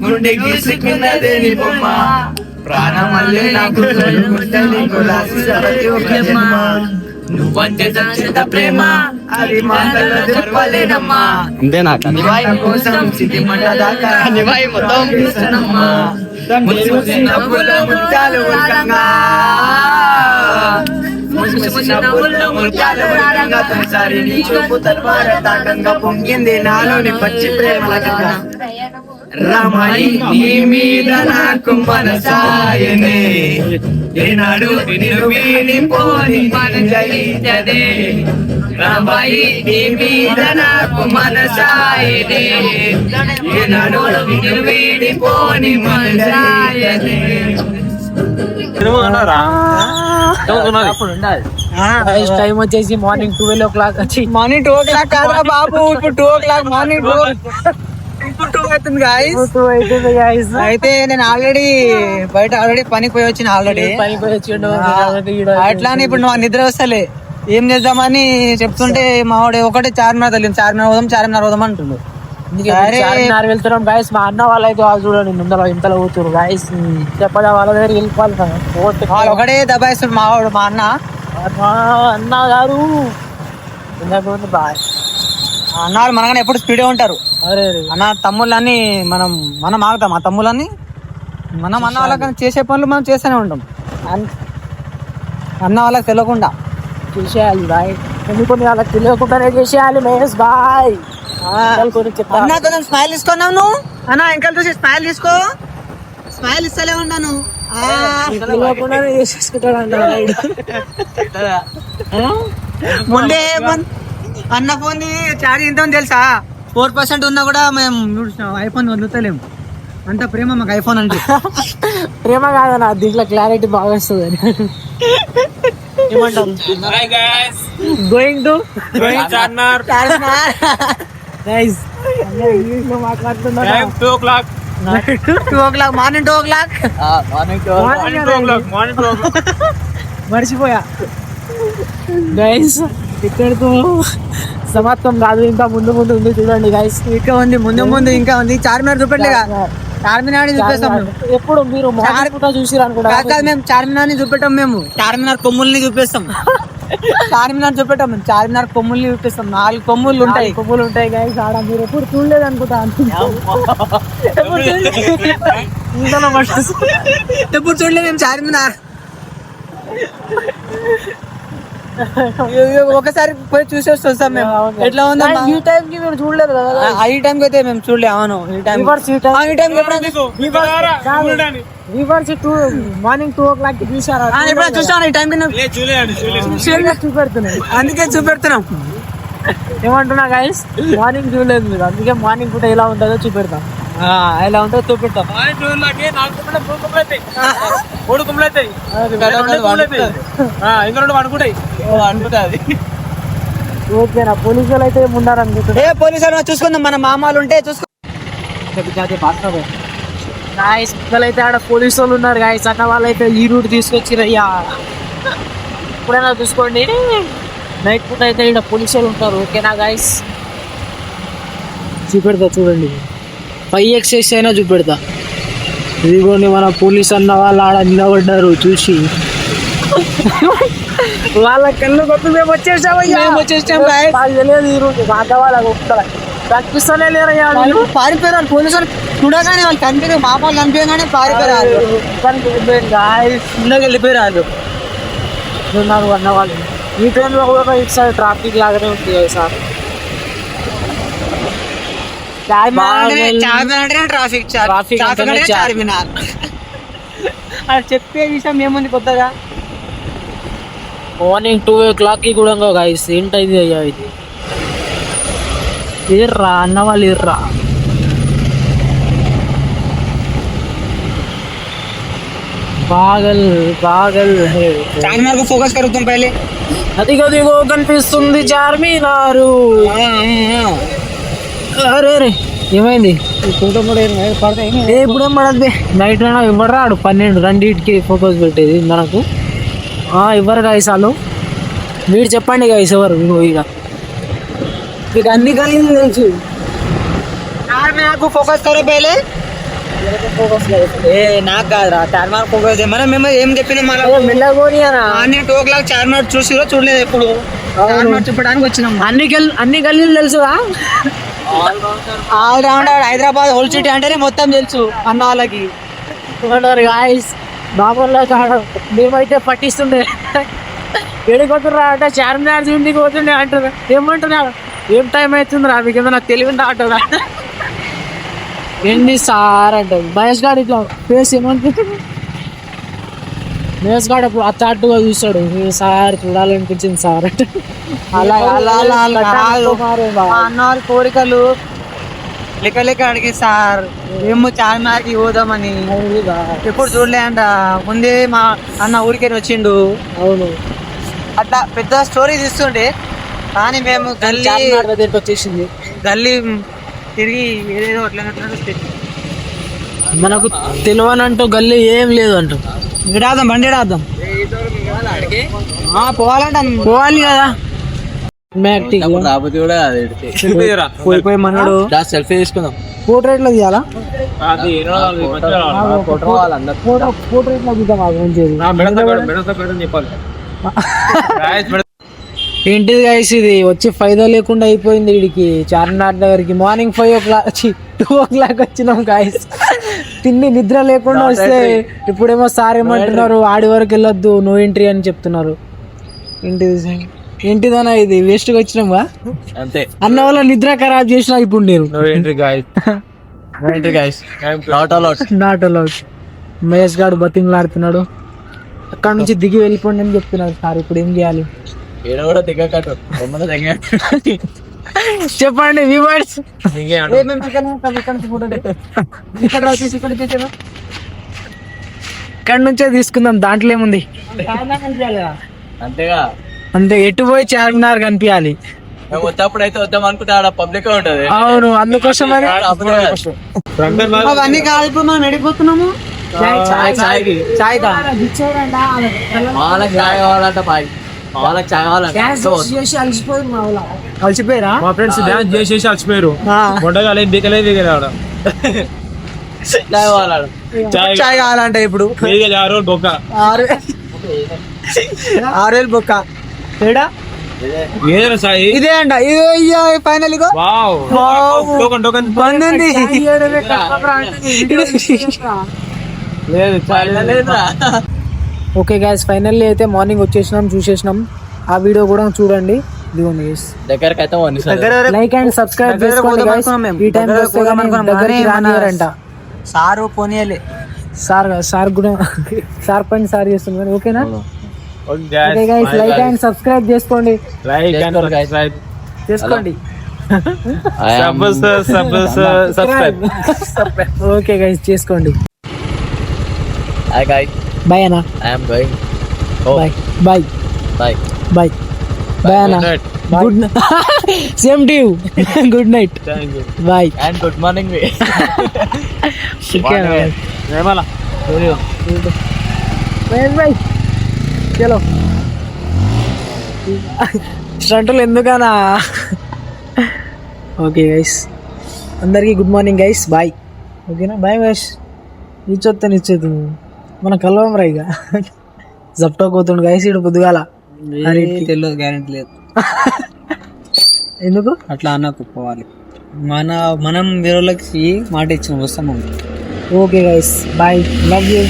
గుండె గీసుకున్నదే నీ బొమ్మ ప్రాణమల్లే నాకు నువ్వంటే సచ్చిత ప్రేమ అది మాటల్లో చెప్పలేనమ్మా అంతేనా నివాయి కోసం సిద్ధి మంట దాకా నివాయి మొత్తం చేస్తానమ్మా ముసి ముసి నవ్వుల్లో ముత్యాలు ఉల్కంగా ముసి ముసి నవ్వుల్లో ముత్యాలు ఉల్కంగా తొలిసారి నీ చూపు తలవార తాకంగా పొంగింది నాలోని పచ్చి ప్రేమల కథ రామాయి నీ మీద నాకు మనసాయనే ఏనాడు నిన్ను వీడిపోని మనజైతదే రామాయి నీ మీద నాకు మనసాయనే ఏనాడు నిన్ను వీడిపోని మనజైతదే టైం వచ్చేసి మార్నింగ్ 12 వచ్చి మార్నింగ్ 2 కాదురా బాబు ఇప్పుడు 2 మార్నింగ్ 2 అవుతుంది గాయ్స్ అయితే నేను ఆల్రెడీ బయట పనికి పోయి వచ్చిన పని పోయి వచ్చిండు అట్లానే ఇప్పుడు నువ్వు నిద్ర వస్తలే ఏం చేద్దామని చెప్తుంటే మా వాడు ఒకటే చార్మినార్ తెలియదు చార్మినార్ పోదాం అంటుండు. చార్మినార్ వెళ్తున్నాం గాయస్. మా అన్న వాళ్ళు అయితే వాళ్ళు చూడండి ముందర ఇంతలో కూర్చురు గాయస్. చెప్పదా వాళ్ళ దగ్గర వెళ్ళిపోవాలి వాళ్ళు ఒకటే దబాయిస్తుడు మా వాడు మా అన్న గారు బాయ్ అన్నారు మనగానే ఎప్పుడు స్పీడే ఉంటారు. అరే అన్న తమ్ముళ్ళని మనం ఆగుతాం. ఆ తమ్ముళ్ళని మనం అన్న వాళ్ళకి చేసే పనులు మనం చేస్తూనే ఉంటాం. అన్న వాళ్ళకి తెలియకుండా చేసేయాలి బాయ్. కొన్ని వాళ్ళకి తెలియకుండానే చేసేయాలి మహేష్ బాయ్. అన్న కొంచెం స్మైల్ ఇస్తున్నావు నువ్వు అన్న ఇంకా చూసి స్మైల్ తీసుకో. స్మైల్ ఇస్తలే ఉన్నాను తెలియకుండానే చేసేసుకుంటాడు ముందే అన్న ఫోన్ ఛార్జ్ ఎంత ఉంది తెలుసా? 4% ఉన్నా కూడా మేము ఐఫోన్ వదులుతలేము. అంత ప్రేమ మాకు ఐఫోన్ అంటే. ప్రేమ కాదన్న దీంట్లో క్లారిటీ బాగా వస్తుంది అని going to Charminar guys English లో మాట్లాడుతున్నారు. 2 o'clock మార్నింగ్ 2 o'clock మర్చిపోయా గైస్. ఇక్కడితో సమాప్తం కాదు, ఇంకా ముందు ఉంది చూడండి గైస్. ఇంకా ఉంది ముందు ఇంకా ఉంది. చార్మినార్ చూపెట్టలేగా? చార్మినార్ చూపిస్తాం. ఎప్పుడు మీరు చూసిరు అనుకుంటా. మేము చార్మినార్ ని చూపెట్టాం. మేము చార్మినార్ కొమ్ముల్ని చూపిస్తాం. చార్మినార్ చూపెట్టాం మేము. చార్మినార్ కొమ్ముల్ని చూపిస్తాం. 4 కొమ్ములు ఉంటాయి గైస్. ఆడ మీరు ఎప్పుడు చూడలేదు అనుకుంటా. ఎప్పుడు చూడలేదు మేము చార్మినార్. ఒకసారి పోయి చూసి వస్తాం మేము. ఎట్లా ఉందా ఈ టైం కి మీరు చూడలేదు కదా? ఈ టైం కి అయితే మేము చూడలే. అవును ఈ టైం మార్నింగ్ 2 o'clock కి చూసారా? చూసాను. ఈ టైం చూపెడుతున్నాయి, అందుకే చూపెడుతున్నాం. ఏమంటున్నా గైస్, మార్నింగ్ చూడలేదు మీరు, అందుకే మార్నింగ్ పూట ఎలా ఉంటుందో చూపెడతాం. ఎలా ఉంటుందో చూపెడతాం. ఓకేనా? పోలీసులు అయితే ఉండాలనుకుంటున్నా. పోలీసులు చూసుకుందాం. మన మామాలు ఉంటే చూసుకో. గాయస్ అయితే ఆడ పోలీసు వాళ్ళు ఉన్నారు గాయస్. అన్న వాళ్ళు అయితే ఈ రూట్ తీసుకొచ్చిరయ్యా. ఎప్పుడైనా చూసుకోండి, నైట్ పూట అయితే ఇక్కడ పోలీసు వాళ్ళు ఉంటారు. ఓకేనా గాయస్? చూపెడతా చూడండి, 5x అయినా చూపెడతా. ఇదిగోండి మన పోలీస్ అన్న వాళ్ళు ఆడ నిలబడ్డారు. చూసి వాళ్ళ కళ్ళు కొట్టు మేము వచ్చేసాం. తెలియదు ఈ రూట్ మాకు వాళ్ళకి కనిపిస్తూనే లేరయ్యా. పారిపోయారు పోలీసులు చూడగానే. వాళ్ళు కనిపించారు, మామూలు కనిపించగానే పారిపోయారు. వెళ్ళిపోయారు ఉన్నారు అన్న వాళ్ళు. ఈ టైంలో కూడా ఇటు సైడ్ ట్రాఫిక్ లాగానే ఉంది సార్. చార్మినార్ అది చెప్పే విషయం ఏముంది కొత్తగా? మార్నింగ్ 2 o'clock కి కూడా గాయస్. ఏంటది అయ్యా ఇది? ఇర్రా అన్న వాళ్ళు ఇర్రా. పాగల్ చార్మినార్ को फोकस करो तुम पहले. అదిగో కనిపిస్తుంది చార్మినారు. అరే ఏమైంది? ఇప్పుడేం పడద్ది. నైట్ అయినా ఇవ్వరు రాడు. 12 ఫోకస్ పెట్టేది మనకు ఇవ్వరు గాయస్ వాళ్ళు. మీరు చెప్పండి గాయస్ ఎవరు ఇక మీకు అన్ని కలిసి తెలుసు. చార్మినార్ को फोकस करो पहले. ఏ నాకు కాదురా చార్మార్ ఫోకస్ మనం మేము ఏం చెప్పినా మన మెల్లగోనియరా మార్నింగ్ 2 o'clock చార్మార్ చూసిరో చూడలేదు ఎప్పుడు చార్మార్ చెప్పడానికి వచ్చినాం. అన్ని గల్లీలు తెలుసుగా all rounder Hyderabad whole city అంటేనే మొత్తం తెలుసు అన్న వాళ్ళకి. గాయస్ బాబుల్లో మేమైతే పట్టిస్తుండే ఎడిపోతున్నా అంటే చార్మినార్ ఇంటికి పోతుండే అంటారు. ఏమంటున్నారు ఏం టైం అవుతుందిరా మీకు ఏమన్నా తెలివిందా అంటారా ఏంటి సార్ అంటారు. మహేష్ గారు ఇట్లా ఫేస్ ఏమనిపిస్తుంది మహేష్ గారు అప్పుడు అత్తాటుగా చూస్తాడు సార్ చూడాలనిపించింది సార్ అంటే అలా అలా అలా అలా కాదు. మా అన్న వాళ్ళ కోరికలు లెక్క లెక్క అడిగి సార్ మేము చార్మినార్కి పోదామని ఎప్పుడు చూడలే అంట. ముందే మా అన్న ఊరికే వచ్చిండు. అవును అట్లా పెద్ద స్టోరీ తీస్తుండే కానీ మేము గల్లీ చార్మినార్ దగ్గరికి వచ్చేసింది. గల్లీ తిరిగి ఏదేదో అట్లా మనకు తెలియనంటూ గల్లీ ఏం లేదు అంటూ విడాదాం బండి విడాదాం పోవాలంట పోవాలి కదా పోయి మన్నాడు సెల్ఫీ తీసుకుందాం. పోర్ట్రేట్ లో తీయాలా పోర్ట్రేట్ లో తీద్దాం. ఏంటిది గైస్ ఇది వచ్చి ఫైదా లేకుండా అయిపోయింది. వీడికి చార్మినార్ దగ్గరికి మార్నింగ్ 5 o'clock 2 o'clock వచ్చినాం గాయస్. తిండి నిద్ర లేకుండా వస్తే ఇప్పుడేమో సార్ ఏమంటున్నారు ఆడి వరకు వెళ్ళొద్దు నో ఎంట్రీ అని చెప్తున్నారు. ఏంటిదన్నా ఇది వేస్ట్ గా వచ్చినాం అంతే అన్న వల్ల నిద్ర ఖరాబ్ చేసిన ఇప్పుడు నేను నాట్ అలౌడ్. మహేష్ గారు బతింగ్లాడుతున్నాడు. అక్కడ నుంచి దిగి వెళ్ళిపోండి అని చెప్తున్నారు సార్. ఇప్పుడు ఏం చేయాలి చెప్పండి వ్యూవర్స్. ఇక్కడ నుంచే తీసుకుందాం దాంట్లో ఏముంది అంతేగా అంతే. ఎటు పోయి చార్మినార్ కనిపించాలి. వచ్చేప్పుడు అయితే వద్దాం అనుకుంటే ఆడ పబ్లిక్ ఉంటది. అవును అందుకోసం అవన్నీ కాదు మనం ఎడిపోతున్నాము. వాళ్ళకి చాయ్ కావాలంట పాయ్ వాళ్ళకి చాయ్ కావాలంట. కలిసిపోయారా మా ఫ్రెండ్స్ డాన్స్ చేసేసి అలసిపోయారు. వంటకాలు దిగలే దిగలే చాయ్ కావాలంటే ఇప్పుడు 6 రోజులు బొక్క 6,000 బొక్క ఏడా ఏదైనా సాయి ఇదే అంట. ఇది ఫైనల్ టోకన్ పంది ఓకే గైస్ ఫైనల్లీ అయితే మార్నింగ్ వచ్చేసినాం చూసేసినాం. ఆ వీడియో కూడా చూడండి. ఇదిగోండి దగ్గరకైతే లైక్ అండ్ సబ్స్క్రైబ్ చేసుకోండి guys. ఈ టైం దగ్గరికి రానియారంట సారు పోనీయలే సార్ కూడా సార్ పని సార్ చేస్తున్నారు. ఓకేనా okay guys like and subscribe చేసుకోండి ఓకే గైస్ చేసుకోండి. బాయ్ అన్న బాయ్ బాయ్ అన్న good same to you good night bye and good morning bye చలో స్టంటులు ఎందుకనా. ఓకే గైస్ అందరికీ గుడ్ మార్నింగ్ గైస్ బాయ్. ఓకేనా బాయ్ గైస్. నిచ్చొద్దు మన కలవం రా ఇక జప్టో పోతుండు గైస్. ఇడు పొద్దుగాల తెలియదు గ్యారెంటీ లేదు. ఎందుకు అట్లా అన్నకు పోవాలి మనం వేరే వాళ్ళకి మాట ఇచ్చిన వస్తాం. Okay guys bye love you.